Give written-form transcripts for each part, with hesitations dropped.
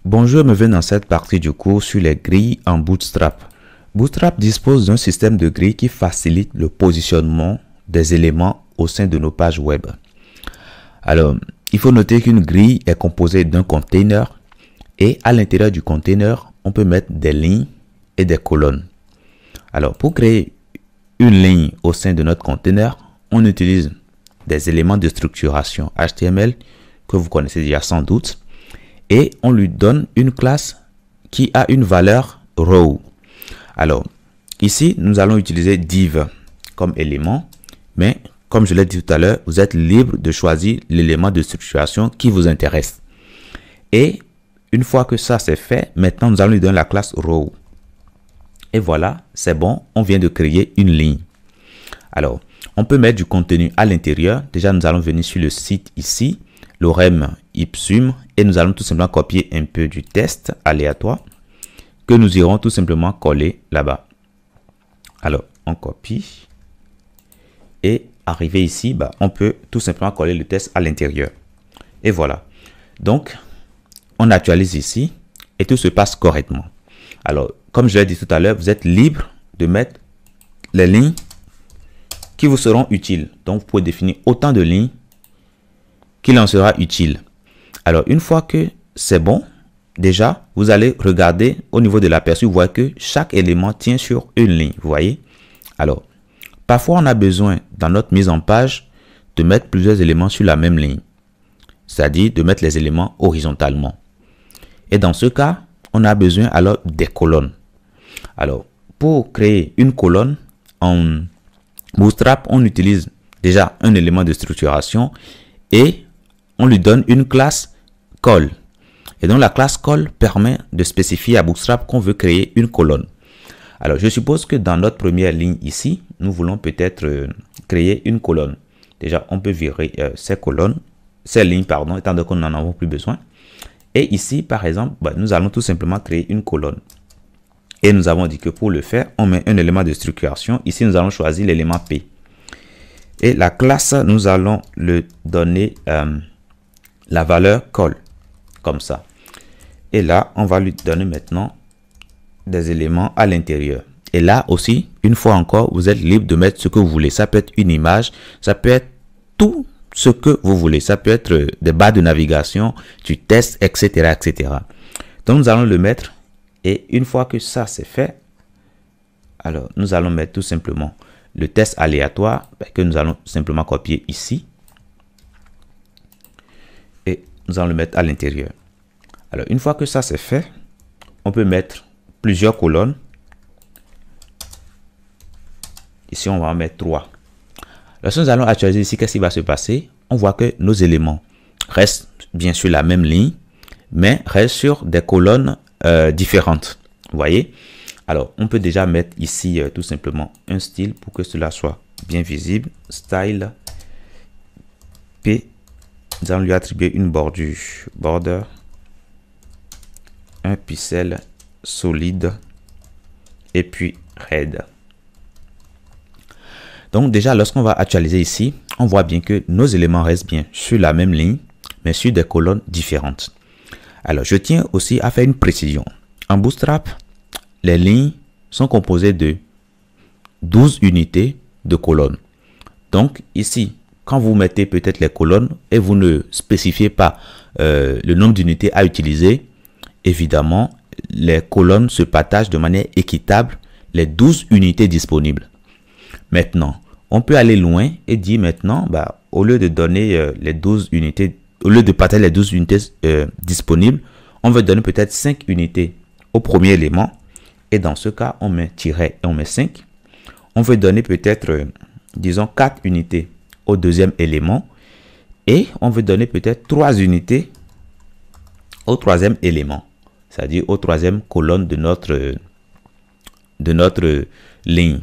Bonjour, bienvenue dans cette partie du cours sur les grilles en Bootstrap. Bootstrap dispose d'un système de grilles qui facilite le positionnement des éléments au sein de nos pages web. Alors, il faut noter qu'une grille est composée d'un container et à l'intérieur du container, on peut mettre des lignes et des colonnes. Alors, pour créer une ligne au sein de notre container, on utilise des éléments de structuration HTML que vous connaissez déjà sans doute. Et on lui donne une classe qui a une valeur row. Alors, ici, nous allons utiliser div comme élément, mais comme je l'ai dit tout à l'heure, vous êtes libre de choisir l'élément de structuration qui vous intéresse. Et une fois que ça c'est fait, maintenant nous allons lui donner la classe row. Et voilà, c'est bon, on vient de créer une ligne. Alors, on peut mettre du contenu à l'intérieur. Déjà, nous allons venir sur le site ici. Lorem ipsum et nous allons tout simplement copier un peu du test aléatoire que nous irons tout simplement coller là-bas. Alors on copie et arrivé ici, on peut tout simplement coller le test à l'intérieur et voilà. Donc on actualise ici et tout se passe correctement. Alors comme je l'ai dit tout à l'heure, vous êtes libre de mettre les lignes qui vous seront utiles. Donc vous pouvez définir autant de lignes qu'il en sera utile. Alors, une fois que c'est bon, déjà, vous allez regarder au niveau de l'aperçu, vous voyez que chaque élément tient sur une ligne, vous voyez. Alors, parfois, on a besoin, dans notre mise en page, de mettre plusieurs éléments sur la même ligne, c'est-à-dire de mettre les éléments horizontalement. Et dans ce cas, on a besoin alors des colonnes. Alors, pour créer une colonne en Bootstrap, on utilise déjà un élément de structuration et on lui donne une classe call. Et donc la classe call permet de spécifier à Bootstrap qu'on veut créer une colonne. Alors je suppose que dans notre première ligne ici, nous voulons peut-être créer une colonne. Déjà on peut virer ces lignes, pardon, étant donné qu'on n'en avons plus besoin. Et ici par exemple, nous allons tout simplement créer une colonne. Et nous avons dit que pour le faire, on met un élément de structuration. Ici nous allons choisir l'élément P. Et la classe, nous allons le donner la valeur call, comme ça. Et là, on va lui donner maintenant des éléments à l'intérieur. Et là aussi, une fois encore, vous êtes libre de mettre ce que vous voulez. Ça peut être une image, ça peut être tout ce que vous voulez. Ça peut être des barres de navigation, du test, etc., etc. Donc, nous allons le mettre. Et une fois que ça, c'est fait, alors, nous allons mettre tout simplement le test aléatoire que nous allons simplement copier ici. Et nous allons le mettre à l'intérieur. Alors, une fois que ça c'est fait, on peut mettre plusieurs colonnes. Ici, on va en mettre 3. Lorsque nous allons actualiser ici, qu'est-ce qui va se passer? On voit que nos éléments restent bien sûr la même ligne, mais restent sur des colonnes différentes. Vous voyez? Alors, on peut déjà mettre ici tout simplement un style pour que cela soit bien visible. Style P. Nous allons lui attribuer une bordure. Border. Un pixel solide. Et puis red. Donc déjà, lorsqu'on va actualiser ici, on voit bien que nos éléments restent bien sur la même ligne, mais sur des colonnes différentes. Alors, je tiens aussi à faire une précision. En Bootstrap, les lignes sont composées de 12 unités de colonnes. Donc ici, quand vous mettez peut-être les colonnes et vous ne spécifiez pas le nombre d'unités à utiliser, évidemment, les colonnes se partagent de manière équitable les 12 unités disponibles. Maintenant, on peut aller loin et dire maintenant, au lieu de donner les 12 unités, au lieu de partager les 12 unités disponibles, on veut donner peut-être 5 unités au premier élément. Et dans ce cas, on met tiret et on met 5. On veut donner peut-être, disons, 4 unités au deuxième élément. Et on veut donner peut-être 3 unités au troisième élément. C'est-à-dire aux troisième colonne de notre ligne.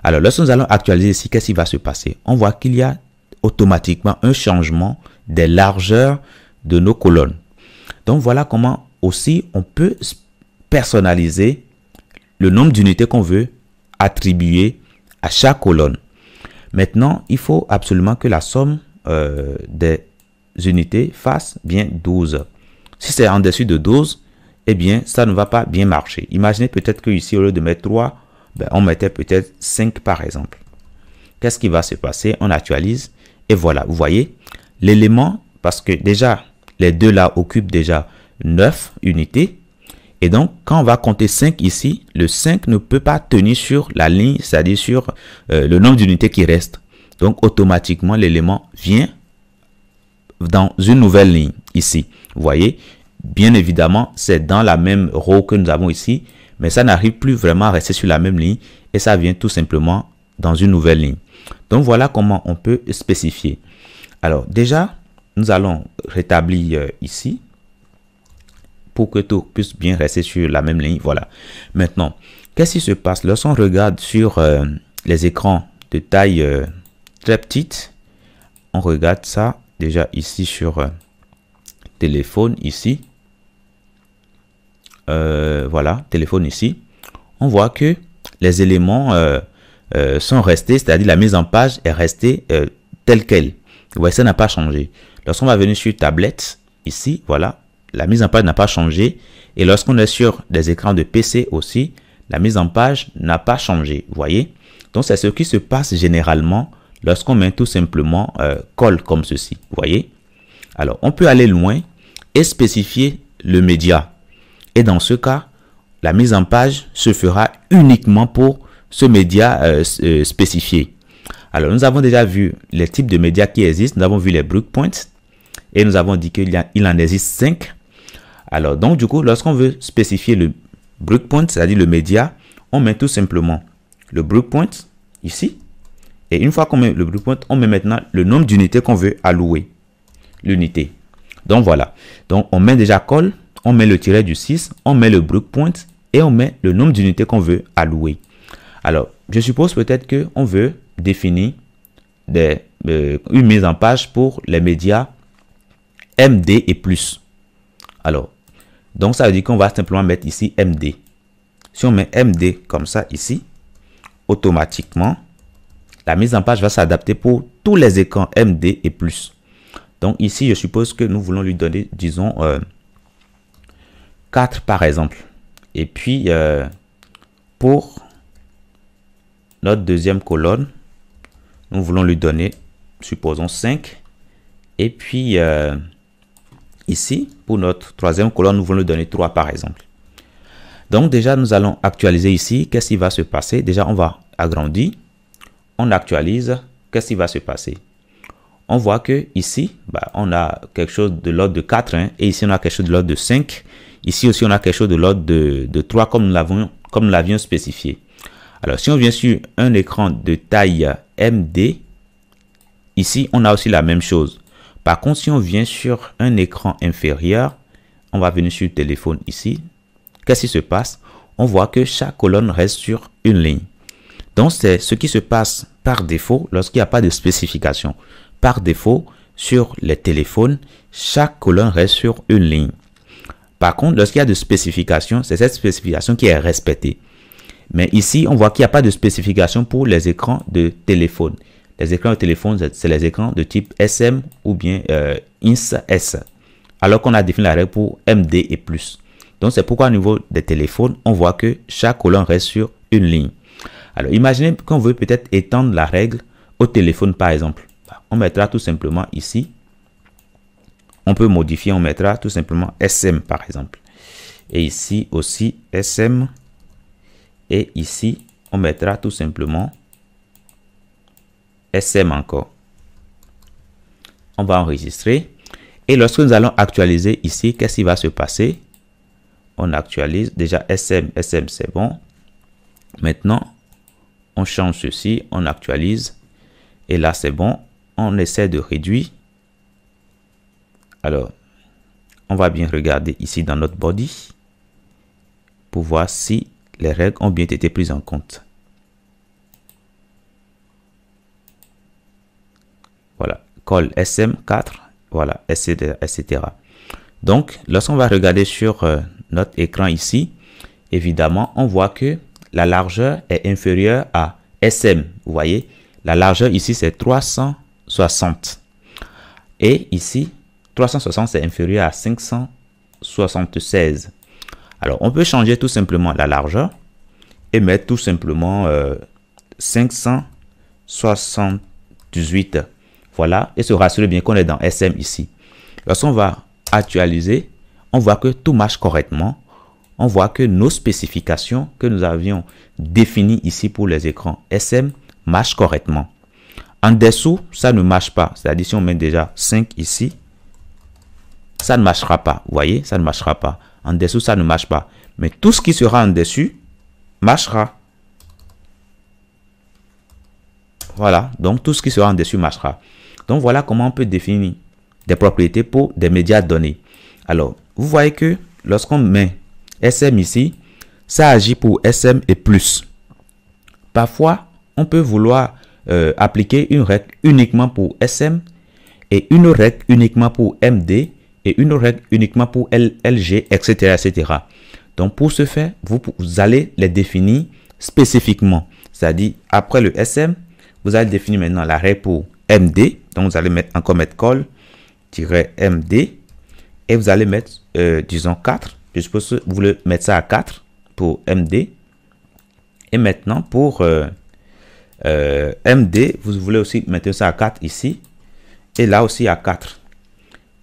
Alors, lorsque nous allons actualiser ici, qu'est-ce qui va se passer? On voit qu'il y a automatiquement un changement des largeurs de nos colonnes. Donc, voilà comment aussi on peut personnaliser le nombre d'unités qu'on veut attribuer à chaque colonne. Maintenant, il faut absolument que la somme des unités fasse bien 12. Si c'est en dessus de 12, eh bien, ça ne va pas bien marcher. Imaginez peut-être que ici, au lieu de mettre 3, ben, on mettait peut-être 5 par exemple. Qu'est-ce qui va se passer? On actualise et voilà, vous voyez, l'élément, parce que déjà, les deux là occupent déjà 9 unités. Et donc, quand on va compter 5 ici, le 5 ne peut pas tenir sur la ligne, c'est-à-dire sur le nombre d'unités qui reste. Donc, automatiquement, l'élément vient dans une nouvelle ligne ici. Vous voyez, bien évidemment, c'est dans la même row que nous avons ici, mais ça n'arrive plus vraiment à rester sur la même ligne et ça vient tout simplement dans une nouvelle ligne. Donc, voilà comment on peut spécifier. Alors, déjà, nous allons rétablir ici pour que tout puisse bien rester sur la même ligne. Voilà. Maintenant, qu'est-ce qui se passe lorsqu'on regarde sur les écrans de taille très petite? On regarde ça déjà ici sur téléphone ici. Voilà, téléphone ici. On voit que les éléments sont restés, c'est-à-dire la mise en page est restée telle quelle. Vous voyez, ça n'a pas changé. Lorsqu'on va venir sur tablette, ici, voilà, la mise en page n'a pas changé. Et lorsqu'on est sur des écrans de PC aussi, la mise en page n'a pas changé. Vous voyez? Donc, c'est ce qui se passe généralement lorsqu'on met tout simplement colle comme ceci. Vous voyez? Alors, on peut aller loin et spécifier le média. Et dans ce cas, la mise en page se fera uniquement pour ce média spécifié. Alors, nous avons déjà vu les types de médias qui existent. Nous avons vu les breakpoints et nous avons dit qu'il en existe 5. Alors, donc, du coup, lorsqu'on veut spécifier le breakpoint, c'est-à-dire le média, on met tout simplement le breakpoint ici. Et une fois qu'on met le breakpoint, on met maintenant le nombre d'unités qu'on veut allouer. L'unité. Donc, voilà. Donc, on met déjà call, on met le tiret du 6, on met le breakpoint et on met le nombre d'unités qu'on veut allouer. Alors, je suppose peut-être qu'on veut définir une mise en page pour les médias MD et plus. Alors, donc ça veut dire qu'on va simplement mettre ici MD. Si on met MD comme ça ici, automatiquement, la mise en page va s'adapter pour tous les écrans MD et plus. Donc ici, je suppose que nous voulons lui donner, disons, 4 par exemple. Et puis, pour notre deuxième colonne, nous voulons lui donner, supposons 5. Et puis, ici, pour notre troisième colonne, nous voulons lui donner 3 par exemple. Donc déjà, nous allons actualiser ici. Qu'est-ce qui va se passer? Déjà, on va agrandir. On actualise. Qu'est-ce qui va se passer? On voit que ici, on a quelque chose de l'ordre de 4. Hein, et ici, on a quelque chose de l'ordre de 5. Ici aussi, on a quelque chose de l'ordre de 3 comme nous l'avions spécifié. Alors, si on vient sur un écran de taille MD, ici, on a aussi la même chose. Par contre, si on vient sur un écran inférieur, on va venir sur le téléphone ici. Qu'est-ce qui se passe? On voit que chaque colonne reste sur une ligne. Donc, c'est ce qui se passe par défaut lorsqu'il n'y a pas de spécification. Par défaut, sur les téléphones, chaque colonne reste sur une ligne. Par contre, lorsqu'il y a de spécification, c'est cette spécification qui est respectée. Mais ici, on voit qu'il n'y a pas de spécification pour les écrans de téléphone. Les écrans de téléphone, c'est les écrans de type SM ou bien INS-S. Alors qu'on a défini la règle pour MD et plus. Donc, c'est pourquoi au niveau des téléphones, on voit que chaque colonne reste sur une ligne. Alors, imaginez qu'on veut peut-être étendre la règle au téléphone, par exemple. On mettra tout simplement ici. On peut modifier, on mettra tout simplement SM, par exemple. Et ici aussi, SM. Et ici, on mettra tout simplement SM encore. On va enregistrer. Et lorsque nous allons actualiser ici, qu'est-ce qui va se passer? On actualise. Déjà SM, SM, c'est bon. Maintenant, on change ceci, on actualise. Et là, c'est bon. On essaie de réduire. Alors, on va bien regarder ici dans notre body pour voir si les règles ont bien été prises en compte. Voilà, call SM4, voilà, etc., etc. Donc, lorsqu'on va regarder sur notre écran ici, évidemment, on voit que la largeur est inférieure à SM. Vous voyez, la largeur ici, c'est 360. Et ici, 360, c'est inférieur à 576. Alors, on peut changer tout simplement la largeur et mettre tout simplement 578. Voilà, et se rassurer bien qu'on est dans SM ici. Lorsqu'on va actualiser, on voit que tout marche correctement. On voit que nos spécifications que nous avions définies ici pour les écrans SM marchent correctement. En dessous, ça ne marche pas. C'est-à-dire si on met déjà 5 ici, ça ne marchera pas. Vous voyez, ça ne marchera pas. En dessous, ça ne marche pas. Mais tout ce qui sera en dessus marchera. Voilà, donc tout ce qui sera en dessus marchera. Donc voilà comment on peut définir des propriétés pour des médias donnés. Alors, vous voyez que lorsqu'on met SM ici, ça agit pour SM et plus. Parfois, on peut vouloir appliquer une règle uniquement pour SM et une règle uniquement pour MD et une règle uniquement pour LG, etc., etc. Donc, pour ce faire, vous allez les définir spécifiquement. C'est-à-dire, après le SM, vous allez définir maintenant la règle pour MD. Donc, vous allez encore mettre call-MD et vous allez mettre, disons, 4. Je suppose que vous voulez mettre ça à 4 pour MD. Et maintenant, pour MD, vous voulez aussi mettre ça à 4 ici. Et là aussi à 4.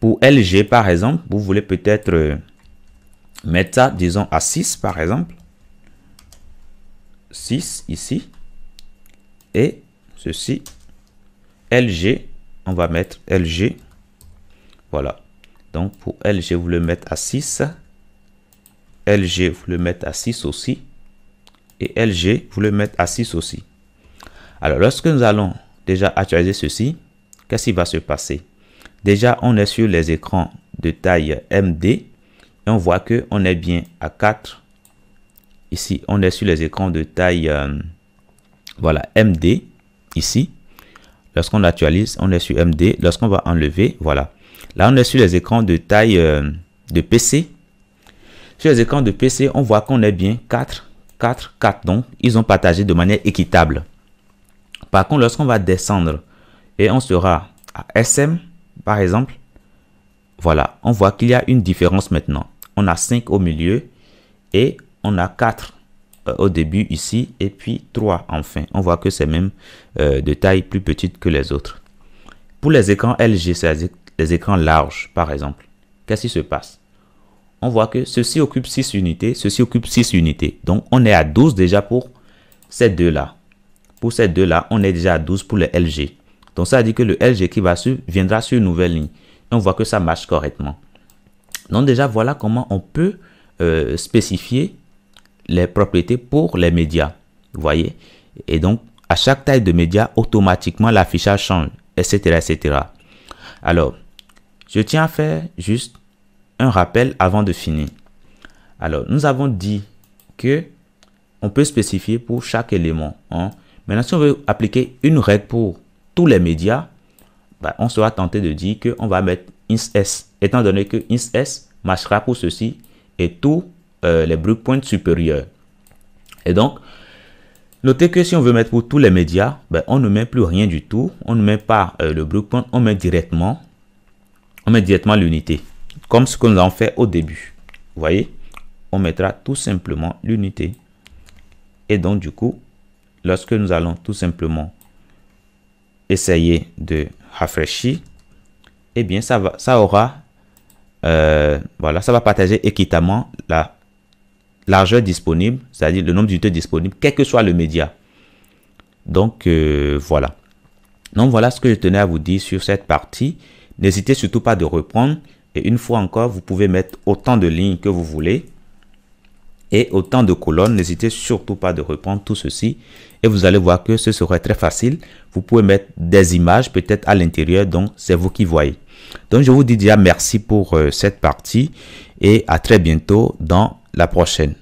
Pour LG, par exemple, vous voulez peut-être mettre ça, disons, à 6, par exemple. 6 ici. Et ceci. LG, on va mettre LG. Voilà. Donc, pour LG, vous le mettez à 6. LG, vous le mettez à 6 aussi. Et LG, vous le mettez à 6 aussi. Alors, lorsque nous allons déjà actualiser ceci, qu'est-ce qui va se passer? Déjà, on est sur les écrans de taille MD. Et on voit qu'on est bien à 4. Ici, on est sur les écrans de taille voilà, MD. Ici, lorsqu'on actualise, on est sur MD. Lorsqu'on va enlever, voilà. Là, on est sur les écrans de taille de PC. Sur les écrans de PC, on voit qu'on est bien 4, 4, 4. Donc, ils ont partagé de manière équitable. Par contre, lorsqu'on va descendre et on sera à SM, par exemple, voilà, on voit qu'il y a une différence maintenant. On a 5 au milieu et on a 4 au début ici et puis 3 enfin. On voit que c'est même de taille plus petite que les autres. Pour les écrans LG, c'est les écrans larges, par exemple. Qu'est-ce qui se passe? On voit que ceci occupe 6 unités, ceci occupe 6 unités. Donc, on est à 12 déjà pour ces deux-là. Pour ces deux-là, on est déjà à 12 pour le LG. Donc, ça veut dire que le LG qui va suivre viendra sur une nouvelle ligne. Et on voit que ça marche correctement. Donc, déjà, voilà comment on peut spécifier les propriétés pour les médias. Vous voyez? Et donc, à chaque taille de média, automatiquement, l'affichage change, etc., etc. Alors, je tiens à faire juste un rappel avant de finir. Alors, nous avons dit que on peut spécifier pour chaque élément. Hein. Maintenant, si on veut appliquer une règle pour tous les médias, bah, on sera tenté de dire qu'on va mettre ins_s, étant donné que ins_s marchera pour ceci et tous les breakpoints supérieurs. Et donc, notez que si on veut mettre pour tous les médias, ben, on ne met plus rien du tout. On ne met pas le breakpoint, on met directement l'unité. Comme ce que nous avons fait au début. Vous voyez, on mettra tout simplement l'unité. Et donc, du coup, lorsque nous allons tout simplement essayer de rafraîchir, eh bien, ça aura, voilà, ça va partager équitablement la largeur disponible, c'est-à-dire le nombre d'unités disponibles, quel que soit le média. Donc, voilà. Donc, voilà ce que je tenais à vous dire sur cette partie. N'hésitez surtout pas de reprendre. Et une fois encore, vous pouvez mettre autant de lignes que vous voulez. Et autant de colonnes. N'hésitez surtout pas de reprendre tout ceci. Et vous allez voir que ce serait très facile. Vous pouvez mettre des images peut-être à l'intérieur. Donc, c'est vous qui voyez. Donc, je vous dis déjà merci pour cette partie. Et à très bientôt dans la prochaine.